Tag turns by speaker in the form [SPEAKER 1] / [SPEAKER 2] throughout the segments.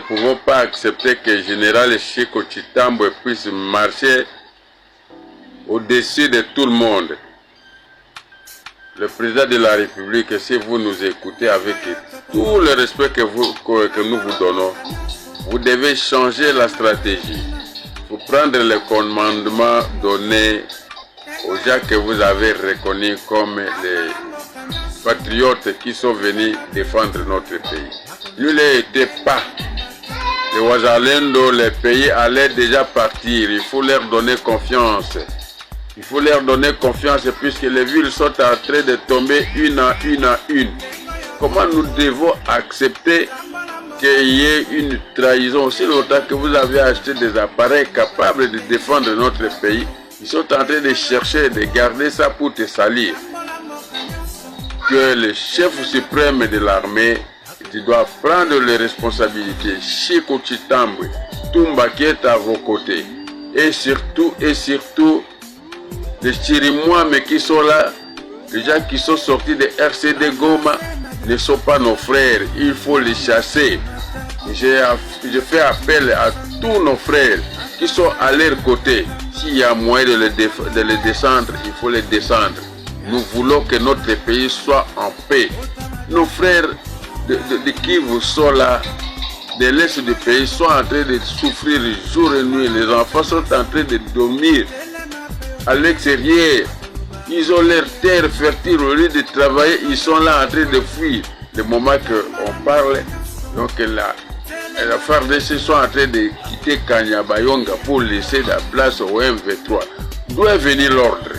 [SPEAKER 1] pouvons pas accepter que le général Chiko Chitambwe puisse marcher au-dessus de tout le monde. Le président de la République, si vous nous écoutez avec tout le respect que nous vous donnons, vous devez changer la stratégie. Vous prendre le commandement donné aux gens que vous avez reconnus comme les patriotes qui sont venus défendre notre pays. Lui n'était pas. Les Wazalendo, les pays allaient déjà partir. Il faut leur donner confiance. Il faut leur donner confiance puisque les villes sont en train de tomber une à une. Comment nous devons accepter qu'il y ait une trahison aussi longtemps que vous avez acheté des appareils capables de défendre notre pays? Ils sont en train de chercher, de garder ça pour te salir. Que le chef suprême de l'armée, tu dois prendre les responsabilités. Chiko Chitambwe, Tumba qui est à vos côtés. Et surtout, les Chirimouames qui sont là, les gens qui sont sortis de RCD Goma, ne sont pas nos frères. Il faut les chasser. Je fais appel à tous nos frères qui sont à leur côté. S'il y a moyen de les descendre, il faut les descendre. Nous voulons que notre pays soit en paix. Nos frères de Kivu sont là, de l'est du pays, sont en train de souffrir jour et nuit. Les enfants sont en train de dormir à l'extérieur. Ils ont leur terre fertile, au lieu de travailler, ils sont là en train de fuir. Le moment qu'on parle, donc la FARDC sont en train de quitter Kanyabayonga pour laisser la place au M23. D'où est venu l'ordre?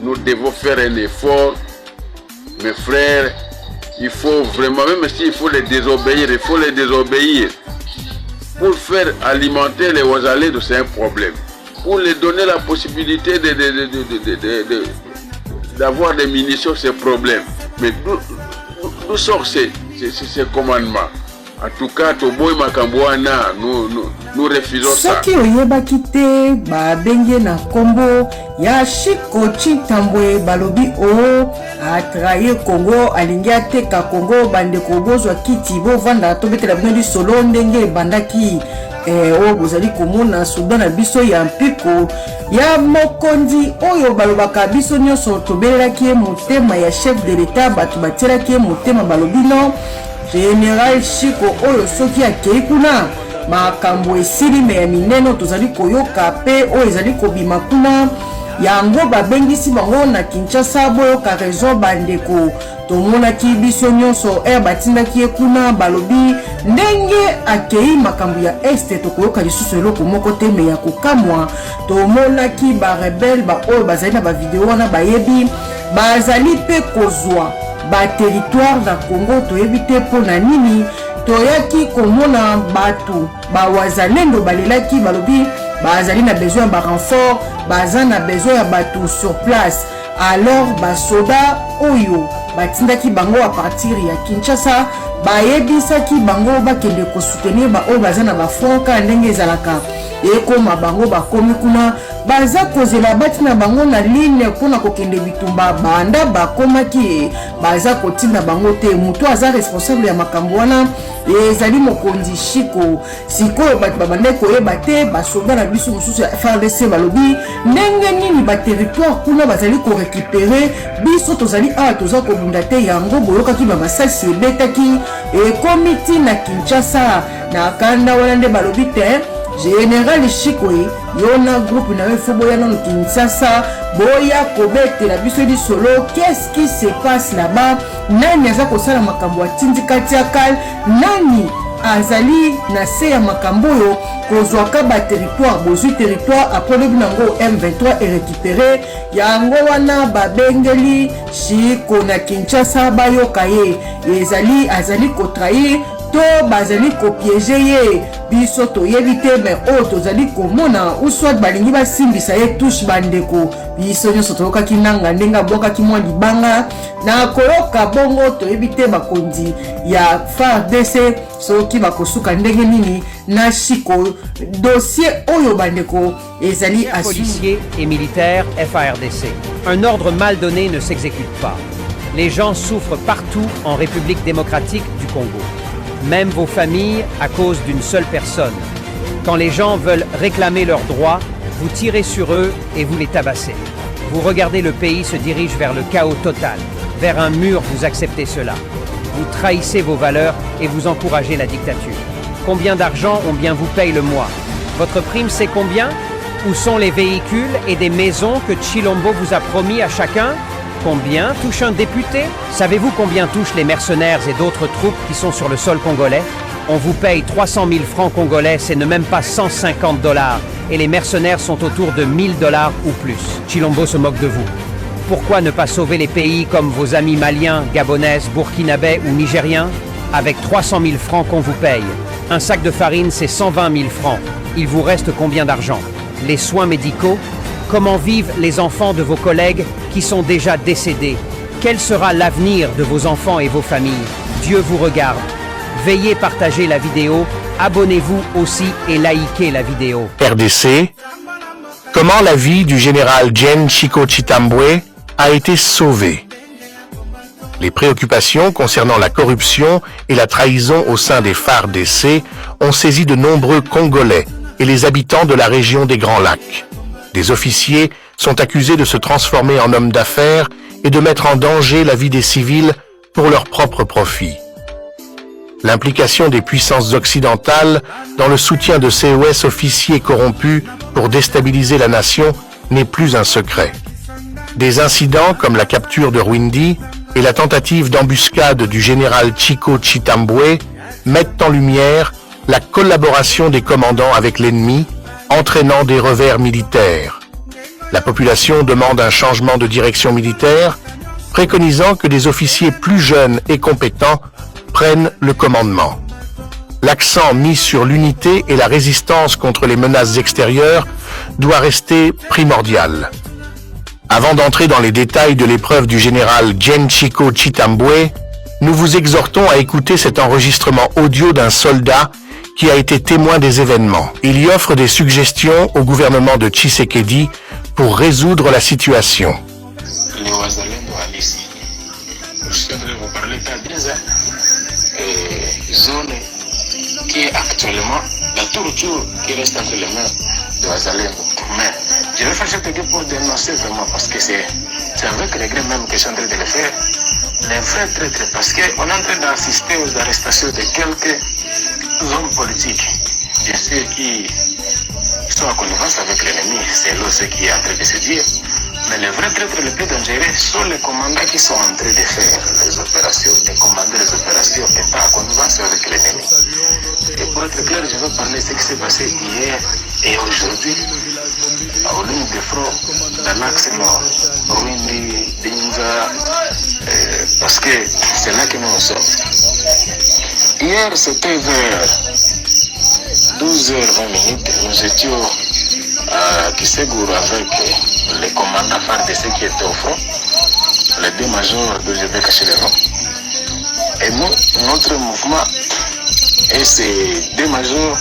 [SPEAKER 1] Nous devons faire un effort, mes frères. Il faut vraiment, même s'il faut les désobéir, il faut les désobéir. Pour faire alimenter les Wazalendo, c'est un problème. Pour les donner la possibilité d'avoir des munitions, c'est un problème. Mais d'où sort ces commandements? En tout cas, Toboy Makambouana, nous refusons ça.
[SPEAKER 2] Soki oyebaki te babenge na kombo ya Chiko Chitambwe balobi o atraye Congo alingi ateka Congo bandeko bozwa kiti bovanda tobetela bino di solo ndenge bandaki oyo bozali komona Sudan na biso ya mpiko ya mokonzi oyo balobaka biso nyonso tobelelaki ye motema ya chef de l'État bato batielaki ye motema balobi no Général Chiko oyo soki akei kuna makambo esili me ya minene tozali koyoka pe oyo ezali kobima kuna yango babengisi bango na Kinshasa boyoka raison bandeko tomonaki biso nyonso batindaki ye kuna balobi ndenge akei makambo ya este tokoyoka lisusu eloko moko te me ya kokamwa tomonaki barebele oyo bazali na bavideo wana bayebi bazali pe kozwa territoire na Congo toyebi te mpo na nini toyaki komona bato bawazalendo balelaki balobi bazali na besoin ya renfort baza na besoin ya bato sur place alors basoda oyo batindaki bango a partir ya Kinshasa bayebisaki bango bakende kosoutenir oyo baza na bafronka ndenge ezalaka ekoma bango bakomi kuna baza kozela bati na bango na ligne mpona kokende bitumba banda bakomaki baza kotinda bango te mutu aza responsable ya makambo wana ezali mokonzi Chiko sikoyo bato babandai koyeba te basoda na biso mosusu ya FARDC balobi ndenge nini baterritoire kuna bazali korekipere biso tozali awa toza kobunda te yango boyokaki bamasasi ebetaki ekomi ntina Kinshasa na kanda wana nde balobi te Général Chiko yona groupe na wefu boya na Kinshasa boya kobetela biso di solo qu'est-ce qui se passe là-bas nani aza kosala makambo atindikati akal nani azali na se ya makambo yo kozwaka ba territoire bozwi territoire après binango M23 et récupérer yango wana babengeli Chiko na Kinshasa bayoka ye azali kotrahir to bazali kopiéger ye biso toyebi te me oyo tozali komona uswat balingi basimbisa ye touche bandeko biso nyonso toyokaki nanga ndenge abwakaki mwa libanga na koyoka bongo toyebi te bakonzi ya FARDC soki bakosuka ndenge nini na Chiko dossier oyo bandeko ezali à
[SPEAKER 3] policiers et militaires FARDC. Un ordre mal donné ne s'exécute pas. Les gens souffrent partout en République démocratique du Congo. même vos familles, à cause d'une seule personne. Quand les gens veulent réclamer leurs droits, vous tirez sur eux et vous les tabassez. Vous regardez le pays se dirige vers le chaos total. Vers un mur, vous acceptez cela. Vous trahissez vos valeurs et vous encouragez la dictature. Combien d'argent on bien vous paye le mois? Votre prime, c'est combien? Où sont les véhicules et des maisons que Tshilombo vous a promis à chacun? Combien touche un député? Savez-vous combien touchent les mercenaires et d'autres troupes qui sont sur le sol congolais? On vous paye 300 000 francs congolais, c'est ne même pas 150 $. Et les mercenaires sont autour de 1000 $ ou plus. Tshilombo se moque de vous. Pourquoi ne pas sauver les pays comme vos amis maliens, gabonais, burkinabés ou nigériens? Avec 300 000 francs qu'on vous paye. Un sac de farine, c'est 120 000 francs. Il vous reste combien d'argent? Les soins médicaux? Comment vivent les enfants de vos collègues qui sont déjà décédés? Quel sera l'avenir de vos enfants et vos familles? Dieu vous regarde. Veuillez partager la vidéo, abonnez-vous aussi et likez la vidéo.
[SPEAKER 4] RDC, comment la vie du général Jen Chico Chitambwe a été sauvée? Les préoccupations concernant la corruption et la trahison au sein des FARDC ont saisi de nombreux Congolais et les habitants de la région des Grands Lacs. Des officiers sont accusés de se transformer en hommes d'affaires et de mettre en danger la vie des civils pour leur propre profit. L'implication des puissances occidentales dans le soutien de COS officiers corrompus pour déstabiliser la nation n'est plus un secret. Des incidents comme la capture de Rwindi et la tentative d'embuscade du général Chico Chitambwe mettent en lumière la collaboration des commandants avec l'ennemi, entraînant des revers militaires. La population demande un changement de direction militaire, préconisant que des officiers plus jeunes et compétents prennent le commandement. L'accent mis sur l'unité et la résistance contre les menaces extérieures doit rester primordial. Avant d'entrer dans les détails de l'épreuve du général Jen Chico Chitambwe, nous vous exhortons à écouter cet enregistrement audio d'un soldat qui a été témoin des événements. Il y offre des suggestions au gouvernement de Tshisekedi pour résoudre la situation.
[SPEAKER 5] Les Wazalendo halisi. Je suis en train de vous parler d'Adreza, zone qui est actuellement la tour qui reste entre les mains de Wazalendo. Mais je vais faire cette équipe pour dénoncer vraiment parce que c'est avec regret même que je suis en train de le faire. Les vrais traîtres, parce qu'on est en train d'assister aux arrestations de quelques hommes politiques, bien sûr, qui sont en connivence avec l'ennemi. C'est là ce qui est en train de se dire. Mais les vrais traîtres les plus dangereux sont les commandants qui sont en train de faire les opérations, de commander les opérations et pas en connivence avec l'ennemi. Et pour être clair, je vais parler de ce qui s'est passé hier et aujourd'hui aux lignes de front dans l'axe nord, Rwindi, Dinga, parce que c'est là que nous sommes. Hier, c'était vers 12h20, nous étions à Kisegour avec les commandants FARDC qui étaient au front, les deux majors de GB Kachileva. Et nous, notre mouvement et ces deux majors,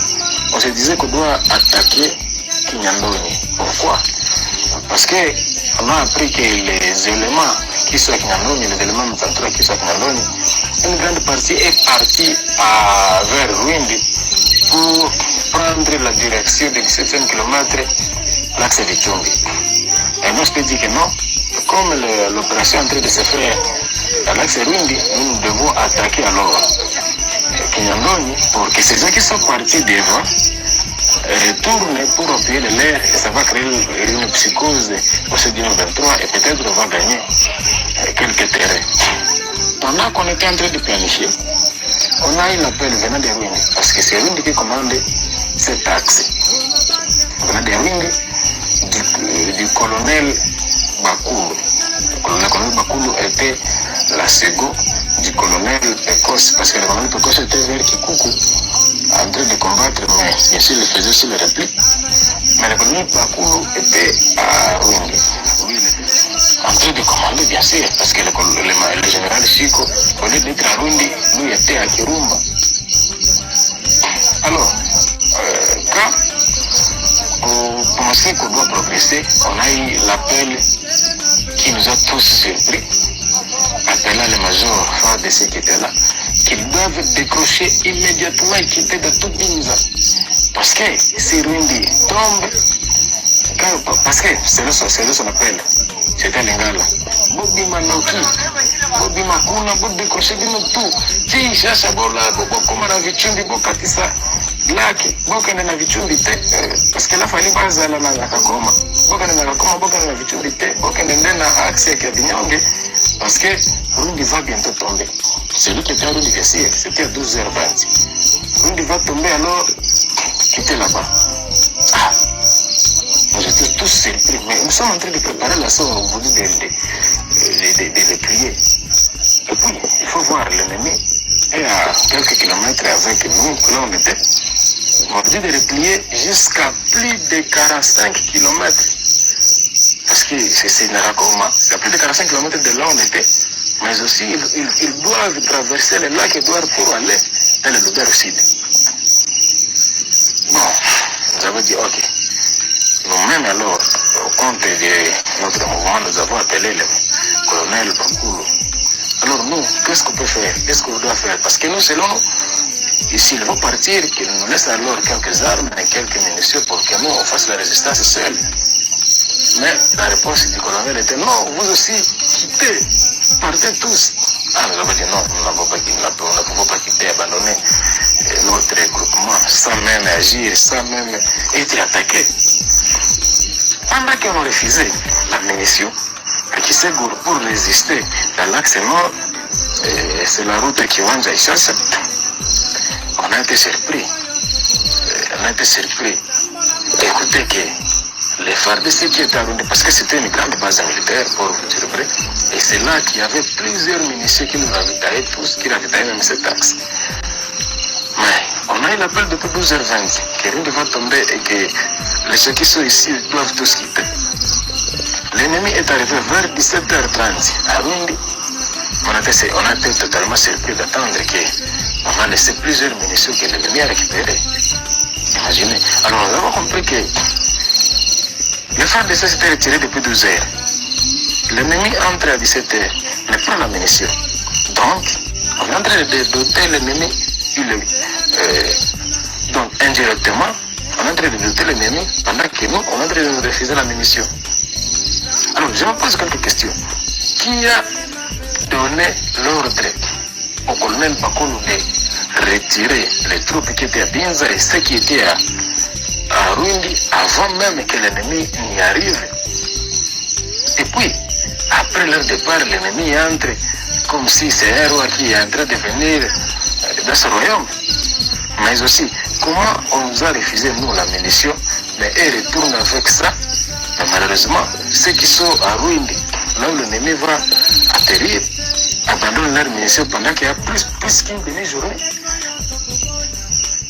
[SPEAKER 5] on se disait qu'on doit attaquer Kinyandoni. Pourquoi? Parce qu'on a appris que les éléments qui sont à Kinyandoni, les éléments militaires qui sont à Kinyandoni, une grande partie est partie vers Rwindi pour prendre la direction de 17e kilomètre l'axe de Tchumbi. Et moi je te dis que non, comme l'opération est en train de se faire à l'axe de Rwindi, nous devons attaquer alors Kinyandoni pour que ces gens qui sont partis devant retournent pour appuyer l'air et ça va créer une psychose au CDN 23 et peut-être on va gagner quelques terrains. Pendant qu'on était en train de planifier, on a eu l'appel venant de Rwindi parce que c'est Rwindi qui commande cet axe. Venant de Rwindi du colonel Bakulu. Le colonel Bakulu était la seconde du colonel Pekos parce que le colonel Pekos était vers Kikuku en train de combattre, mais bien sûr il faisait aussi le repli. Mais le colonel Bakulu était à Rwindi. En train de commander, bien sûr, parce que le général Chico, au lieu d'être à Rwindi, lui était à Kirumba. Alors, quand on pensait qu'on doit progresser, on a eu l'appel qui nous a tous surpris, appelant le major FARDC qui était là, qu'ils doivent décrocher immédiatement et quitter de tout Binza. Parce que si Rundi tombe, parce que c'est là son appel, c'était Lingala. Bobi Manoki, Bobi Makuna, Bobi décrocher bino tout. Si cherche bola, Bobo comme na vichundi, Bokatisa, Laki, Bokane na vichundi te, parce que la fali bazala na Kakoma. Bokane na Kakoma, Bokane na vichundi te, Bokane na axe ya Binyonge, parce que Rundi va bientôt tomber. Celui qui était à Rundi c'était à 12h20. Rundi va tomber alors, quitter là-bas. Ah, j'étais tous surpris, mais nous sommes en train de préparer la sauce au bout de les prier. Et puis, il faut voir l'ennemi est à quelques kilomètres avec nous, là on était. On dit de replier jusqu'à plus de 45 kilomètres. Parce que c'est Narakoma, c'est à plus de 45 kilomètres de là où on était. Mais aussi, ils doivent traverser le lac Edouard pour aller dans le Lubero Sud. Bon, nous avons dit, ok. Nous-mêmes alors, au compte de notre mouvement, nous avons appelé le colonel Bakulu. Alors nous, qu'est-ce qu'on peut faire? Qu'est-ce qu'on doit faire? Parce que nous, selon nous, s'il faut partir, qu'il nous laisse alors quelques armes et quelques munitions pour que nous, on fasse la résistance seule. Mais la réponse du colonel était non, vous aussi, quittez, partez tous. Ah, nous avons dit non, nous ne pouvons pas quitter, abandonner notre regroupement sans même agir, sans même être attaqué. Pendant qu'on a refusé la munition, qui s'est pour résister dans l'axe nord, c'est la route qui va à Ishasa. On a été surpris. Écoutez que les FARDC qui étaient arrondis, parce que c'était une grande base militaire, pour vous dire vrai, et c'est là qu'il y avait plusieurs munitions qui nous ravitaillaient tous, qui ravitaillaient même cet axe. Mais on a eu l'appel depuis 12h20, que Rundi va tomber et que ceux qui sont ici doivent tous quitter. L'ennemi est arrivé vers 17h30 à Rundi. On a été totalement surpris d'attendre qu'on a laissé plusieurs munitions que l'ennemi a récupérées. Imaginez. Alors nous avons compris que le FARDC s'était retiré depuis 12 heures. L'ennemi entre à 17h, mais prend la munition. Donc, on est en train de doter l'ennemi, donc indirectement, on est en train de doter l'ennemi pendant que nous, on est en train de nous refuser la munition. Alors, je me pose quelques questions. Qui a donné l'ordre au colonel Bakulu de retirer les troupes qui étaient à Binza et ceux qui étaient à Rundi avant même que l'ennemi n'y arrive? Et puis, après leur départ, l'ennemi entre comme si c'est un roi qui est en train de venir dans ce royaume. Mais aussi, comment on nous a refusé, nous, la munition, mais ils retournent avec ça? Mais malheureusement, ceux qui sont à Ruindi, là où l'ennemi va atterrir, abandonnent leurs munitions pendant qu'il y a plus qu'une demi-journée.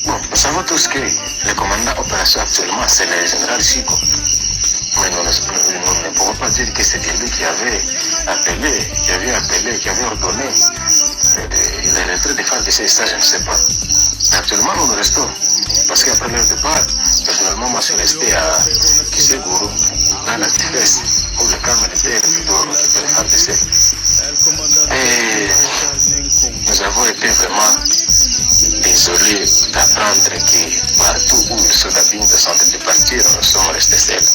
[SPEAKER 5] Bon, nous savons tous que le commandant opération actuellement, c'est le général Chico. Mais nous ne pouvons pas dire que c'était lui qui avait appelé, qui avait ordonné le retrait des FARDC, ça je ne sais pas. Mais actuellement, nous restons. Parce qu'après leur départ, personnellement, moi je suis resté à Kiseguru, dans la Tifesse, où le camp militaire plutôt occupé les FARDC. Et nous avons été vraiment désolés d'apprendre que partout où les soldats sont en train de partir, nous sommes restés seuls.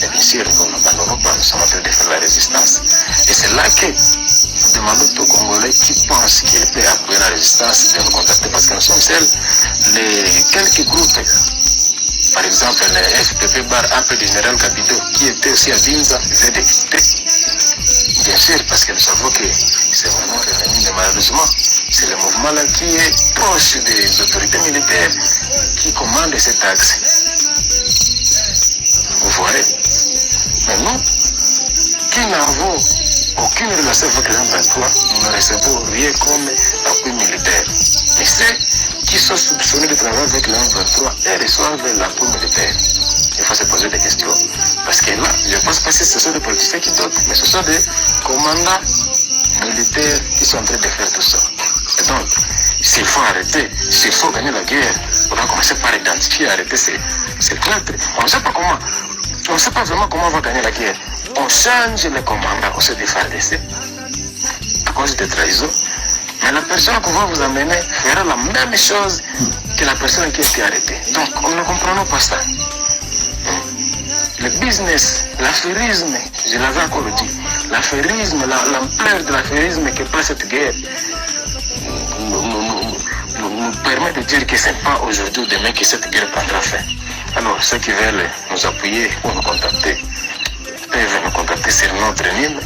[SPEAKER 5] Mais bien sûr, nous n'abandonnons pas, nous sommes en train de faire la résistance. Et c'est là que nous demandons aux Congolais qui pensent qu'ils peuvent appuyer la résistance de nous contacter parce que nous sommes seuls. Les quelques groupes, par exemple le FPP bar AP du général Kabido, qui était aussi à Binza, vient de quitter. Bien sûr, parce que nous savons que c'est vraiment l'ennemi, mais malheureusement, c'est le mouvement-là qui est proche des autorités militaires qui commande cet axe. Vous voyez? Mais nous, qui n'avons aucune relation avec les M23, nous ne recevons rien comme appui militaire. Mais ceux qui sont soupçonnés de travailler avec les M23, ils reçoivent l'appui militaire. Il faut se poser des questions. Parce que là, je ne pense pas que ce sont des politiciens qui dotent, mais ce sont des commandants militaires qui sont en train de faire tout ça. Et donc, s'il faut arrêter, s'il faut gagner la guerre, on va commencer par identifier, arrêter ces traîtres. On ne sait pas comment. On ne sait pas vraiment comment on va gagner la guerre. On change les commandants au sein des FARDC à cause des trahisons. Mais la personne qu'on va vous amener fera la même chose que la personne qui a été arrêtée. Donc, on ne comprend pas ça. Le business, l'affairisme, je l'avais encore dit, l'affairisme, l'ampleur de l'affairisme que passe cette guerre nous permet de dire que ce n'est pas aujourd'hui ou demain que cette guerre prendra fin. Alors, ceux qui veulent nous appuyer ou nous contacter, peuvent nous contacter sur notre ligne,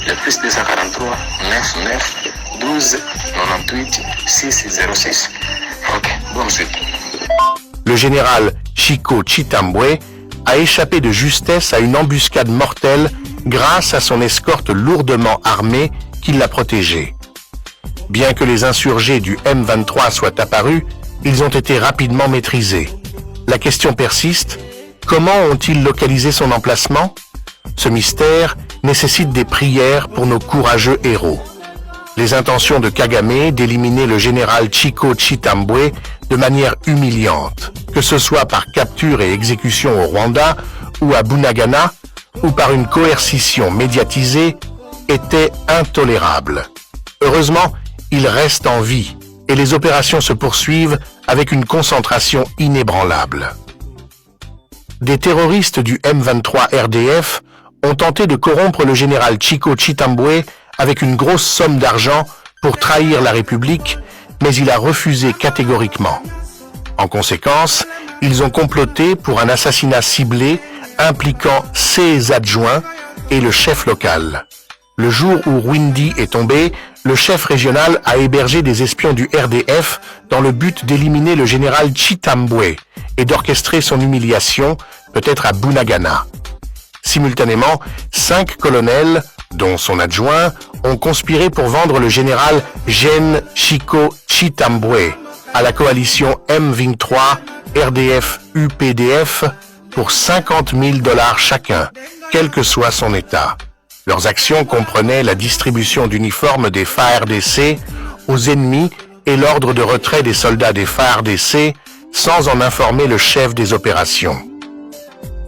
[SPEAKER 5] le plus 243 99 12 98 606. Ok, bonne suite.
[SPEAKER 4] Le général Chico Chitambwe a échappé de justesse à une embuscade mortelle grâce à son escorte lourdement armée qui l'a protégé. Bien que les insurgés du M23 soient apparus, ils ont été rapidement maîtrisés. La question persiste, comment ont-ils localisé son emplacement? Ce mystère nécessite des prières pour nos courageux héros. Les intentions de Kagame d'éliminer le général Chico Chitambwe de manière humiliante, que ce soit par capture et exécution au Rwanda ou à Bunagana, ou par une coercition médiatisée, étaient intolérables. Heureusement, il reste en vie et les opérations se poursuivent avec une concentration inébranlable. Des terroristes du M23 RDF ont tenté de corrompre le général Chico Chitambwe avec une grosse somme d'argent pour trahir la République, mais il a refusé catégoriquement. En conséquence, ils ont comploté pour un assassinat ciblé impliquant ses adjoints et le chef local. Le jour où Rwindi est tombé, le chef régional a hébergé des espions du RDF dans le but d'éliminer le général Chitambwe et d'orchestrer son humiliation, peut-être à Bunagana. Simultanément, 5 colonels, dont son adjoint, ont conspiré pour vendre le général Gen Chico Chitambwe à la coalition M23 RDF-UPDF pour $50 000 chacun, quel que soit son état. Leurs actions comprenaient la distribution d'uniformes des FARDC aux ennemis et l'ordre de retrait des soldats des FARDC sans en informer le chef des opérations.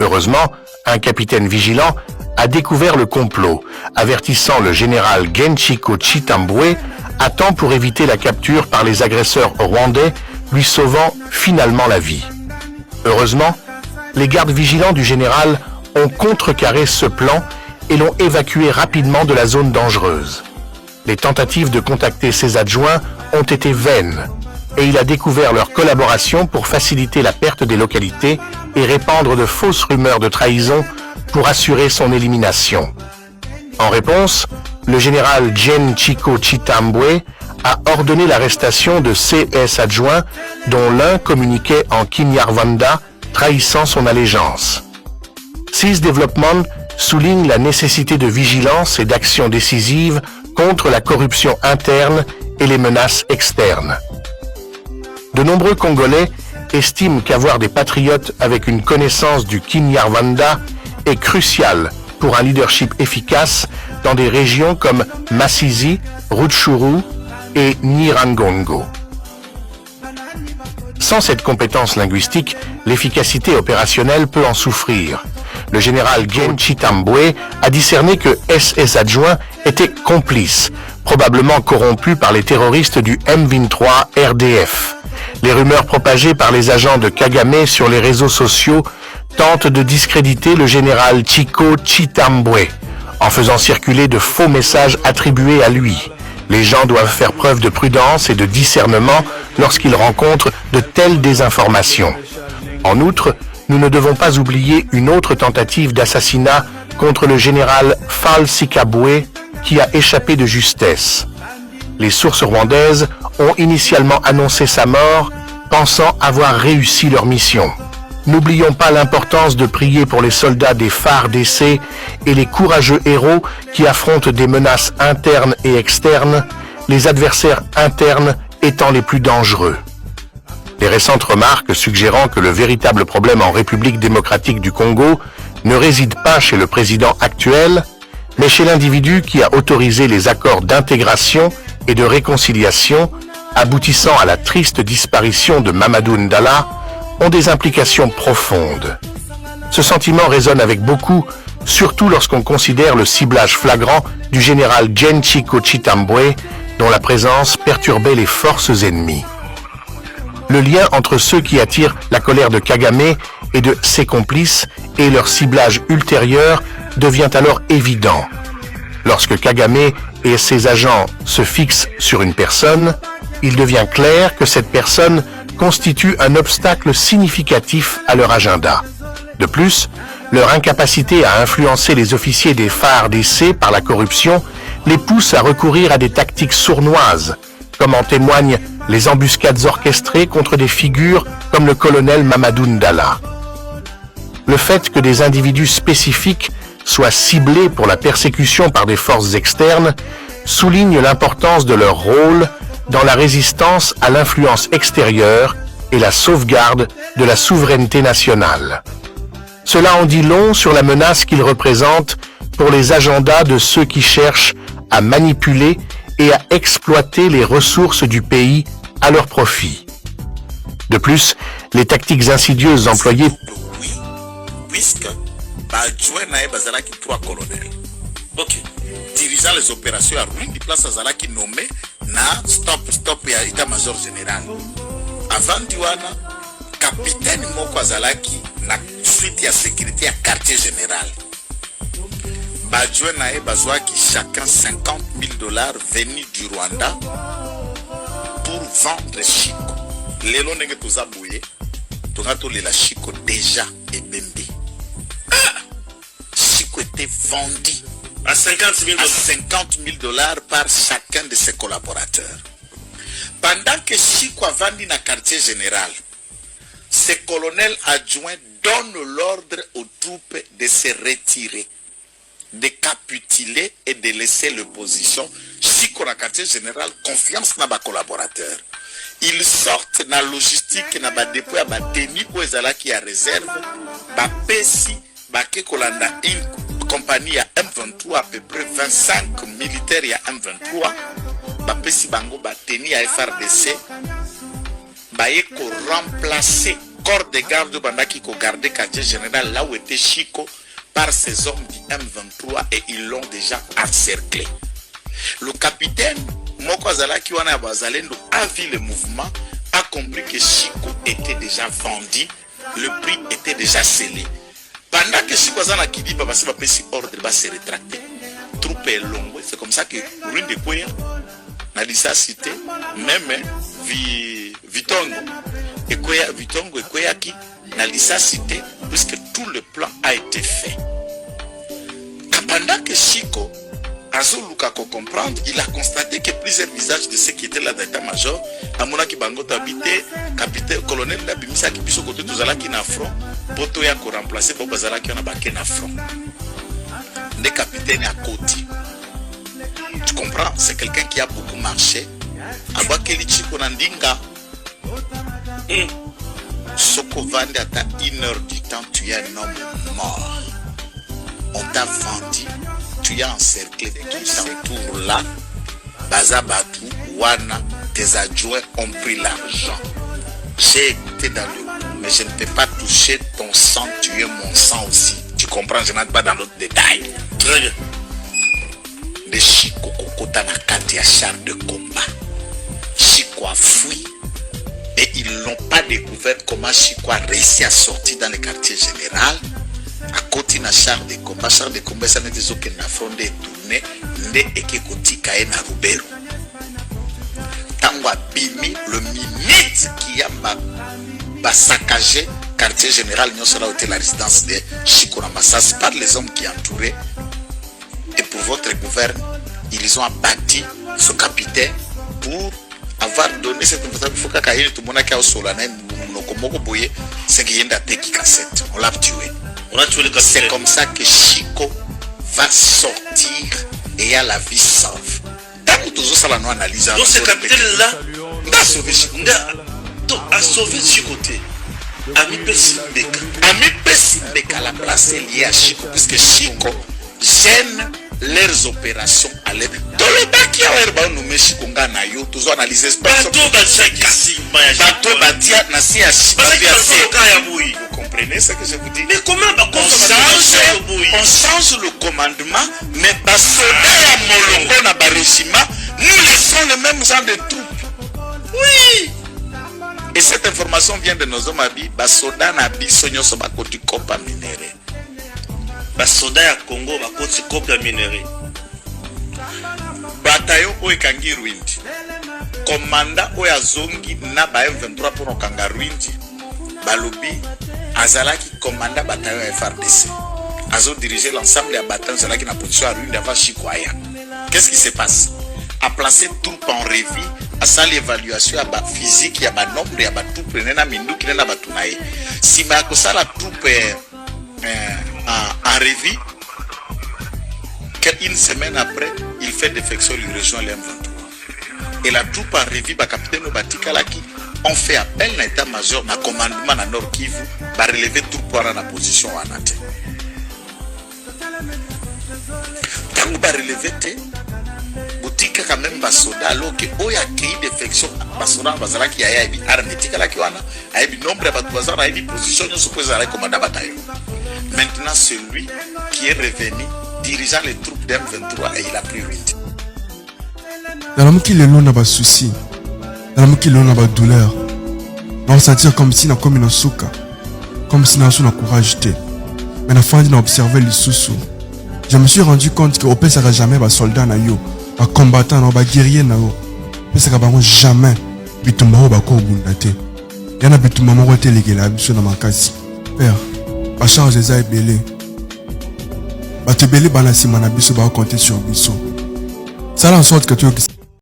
[SPEAKER 4] Heureusement, un capitaine vigilant a découvert le complot, avertissant le général Gen Chico Chitambwe à temps pour éviter la capture par les agresseurs rwandais, lui sauvant finalement la vie. Heureusement, les gardes vigilants du général ont contrecarré ce plan et l'ont évacué rapidement de la zone dangereuse. Les tentatives de contacter ses adjoints ont été vaines et il a découvert leur collaboration pour faciliter la perte des localités et répandre de fausses rumeurs de trahison pour assurer son élimination. En réponse, le général Gen Chico Chitambwe a ordonné l'arrestation de CS adjoints dont l'un communiquait en Kinyarwanda, trahissant son allégeance. Ces développements soulignent la nécessité de vigilance et d'action décisive contre la corruption interne et les menaces externes. De nombreux Congolais estiment qu'avoir des patriotes avec une connaissance du Kinyarwanda est crucial pour un leadership efficace dans des régions comme Masisi, Rutshuru et Nyiragongo. Sans cette compétence linguistique, l'efficacité opérationnelle peut en souffrir. Le général Gen Chitambwe a discerné que SS adjoints étaient complices, probablement corrompus par les terroristes du M23 RDF. Les rumeurs propagées par les agents de Kagame sur les réseaux sociaux tentent de discréditer le général Chico Chitambwe en faisant circuler de faux messages attribués à lui. Les gens doivent faire preuve de prudence et de discernement lorsqu'ils rencontrent de telles désinformations. En outre, nous ne devons pas oublier une autre tentative d'assassinat contre le général Fall Sikabwe qui a échappé de justesse. Les sources rwandaises ont initialement annoncé sa mort, pensant avoir réussi leur mission. N'oublions pas l'importance de prier pour les soldats des FARDC et les courageux héros qui affrontent des menaces internes et externes, les adversaires internes étant les plus dangereux. Les récentes remarques suggérant que le véritable problème en République démocratique du Congo ne réside pas chez le président actuel, mais chez l'individu qui a autorisé les accords d'intégration et de réconciliation aboutissant à la triste disparition de Mamadou Ndala ont des implications profondes. Ce sentiment résonne avec beaucoup surtout lorsqu'on considère le ciblage flagrant du général Gen Chico Chitambwe, dont la présence perturbait les forces ennemies. Le lien entre ceux qui attirent la colère de Kagame et de ses complices et leur ciblage ultérieur devient alors évident. Lorsque Kagame et ses agents se fixent sur une personne, il devient clair que cette personne constitue un obstacle significatif à leur agenda. De plus, leur incapacité à influencer les officiers des FARDC par la corruption les pousse à recourir à des tactiques sournoises, comme en témoignent les embuscades orchestrées contre des figures comme le colonel Mamadou Ndala. Le fait que des individus spécifiques soient ciblés pour la persécution par des forces externes souligne l'importance de leur rôle dans la résistance à l'influence extérieure et la sauvegarde de la souveraineté nationale. Cela en dit long sur la menace qu'ils représentent pour les agendas de ceux qui cherchent à manipuler et à exploiter les ressources du pays à leur profit. De plus, les tactiques insidieuses employées
[SPEAKER 6] puisque adjoint naye bazalaki 3 colonels. Ok. Dirigeant les opérations à Rwindi place azalaki nommé na stop ya état-major général. Avant Diwana, capitaine moko azalaki na suite ya sécurité à quartier général. Badjouen naye bazwaki chacun $50,000 venus du Rwanda pour vendre Chico. Lelo nenge tozabouye, la Chico déjà et Bembe. Chico était vendu à $50,000 par chacun de ses collaborateurs. Pendant que Chico a vendu dans le quartier général, ses colonels adjoints donnent l'ordre aux troupes de se retirer, de capituler et de laisser l'opposition. Chico dans le quartier général, confiance dans les collaborateurs. Ils sortent dans la logistique, dans le dépôt, dans le tenue pour les qui a réserve, Bapesi, Bakekolanda, une compagnie à M23, à peu près 25 militaires à M23, Bapesi Bango, Bateni à FRDC, Bayeko remplacer corps de garde Bandaki qui gardé quartier général là où était Chico par ces hommes du M23 et ils l'ont déjà encerclé. Le capitaine Moko Azalaki wana Bazalendo a vu le mouvement, a compris que Chico était déjà vendu, le prix était déjà scellé. Pendant que Chico Azana qui dit Baba Seba Pessi ordre va se rétracter, troupe est longue. C'est comme ça que Ruine de Koya n'a dit ça cité, même Vitongo et Koya Vitongo et Koya qui n'a dit ça cité, puisque tout le plan a été fait. Pendant que Chico Azoluka comprendre, il a constaté que plusieurs visages de ceux qui étaient là dans l'état-major, Amona qui bangot habité, capitaine, colonel Labimisa qui puisse côté tous qui na front, poto ya ko remplacer pour bazala qui on a baqué na front. Des capitaines à côté. Tu comprends? C'est quelqu'un qui a beaucoup marché. Aba keli Chico Nandinga. Soko vande à 1 heure du temps, tu es un homme mort. On t'a vendu. Tu as encerclé tout ce tour-là, Bazabatu, Wana, tes adjoints ont pris l'argent. J'ai été dans le coup, mais je ne t'ai pas touché ton sang, tu es mon sang aussi. Tu comprends, je n'entre pas dans l'autre détail. Très bien. Les Chico Kokota Nakati à char de combat. Chico a fui et ils n'ont pas découvert comment Chico a réussi à sortir dans le quartier général. À côté na char de combat ça n'est des aucun affront de tourner nde ekekoti kae na Rubero. Tango bimi le minute qui a saccagé quartier général nous sera hôtel la résidence de Chico Ramassas par les hommes qui entouraient. Et pour votre gouverne, ils ont abattu ce capitaine pour avoir donné cette information. Il faut que tout le monde qui a au solana nous boye c'est qui yenda teki cassette. On l'a tué. C'est comme ça que Chico va sortir et il y a la vie sauve. Tant que ça la nous analyse.
[SPEAKER 7] Donc ce capitaine-là a sauvé Chico. A sauvé Chico. Ami
[SPEAKER 6] Pessimbeka la place est liée à Chico puisque Chico gêne leurs opérations à l'aide. Dans le bac qui a l'air nommé Chico Ngana yo, tous analyser
[SPEAKER 7] bateau batia
[SPEAKER 6] Batia nasi à Chico.
[SPEAKER 7] Vous comprenez?
[SPEAKER 6] comprenez ce que je vous dis?
[SPEAKER 7] Mais comment
[SPEAKER 6] on change le commandement, mais basoda ya molongo na barégiment, nous laissons le même genre de troupes. Oui. Et cette information vient de nos hommes habits. Basoda na biso nyoso bakoti kopa minéré.
[SPEAKER 7] Basoda ya Congo bakoti kopa minéré.
[SPEAKER 6] Bataillon oekangi Rwindi. Commandant oyazongi na ba M23 pour okanga Rwindi. Balobi azalaki commandant bataillon FRDC. Azo diriger l'ensemble des bataillons azalaki na position à Rwindi avant Chikwaya. Qu'est-ce qui se passe? A placé troupes en revue, a ça l'évaluation à bas physique, à bas nombre, à bas tout prenez mindu qui n'a pas tout naï. Si ma ça la troupe en revue, qu'une semaine après, il fait défection, il rejoint les M23. Et la troupe en revue, bah capitaine Obatikalaki, on fait appel à l'état-major, à commandement à Nord Kivu, va relever tout pour la position en athée. Quand on va relever, boutique quand même basoda alors que oya kei défection basoda bazala ki ya bi armetika la ki wana aibi nombre ya batu bazala aibi position nyo supposé la commandant bataillon. Maintenant c'est lui qui est revenu dirigeant les troupes d'M23 et il a pris Rwindi.
[SPEAKER 8] Dans le qui le long n'a pas souci, dans le qui le long n'a pas douleur, on va sentir comme si na comme une souka, comme si na son courage té. Mais la fin n'a observé les sous-sous. Je me suis rendu compte que au pays ça jamais va soldat na yo. Ba combattant na ba guerrier na yo pesa ka bango jamais bitumba ho ba ko bunda te yana bitumba mo te legela biso na makasi père ba charge eza ebele ba te belé bana sima na biso ba compter sur biso ça en sorte que tu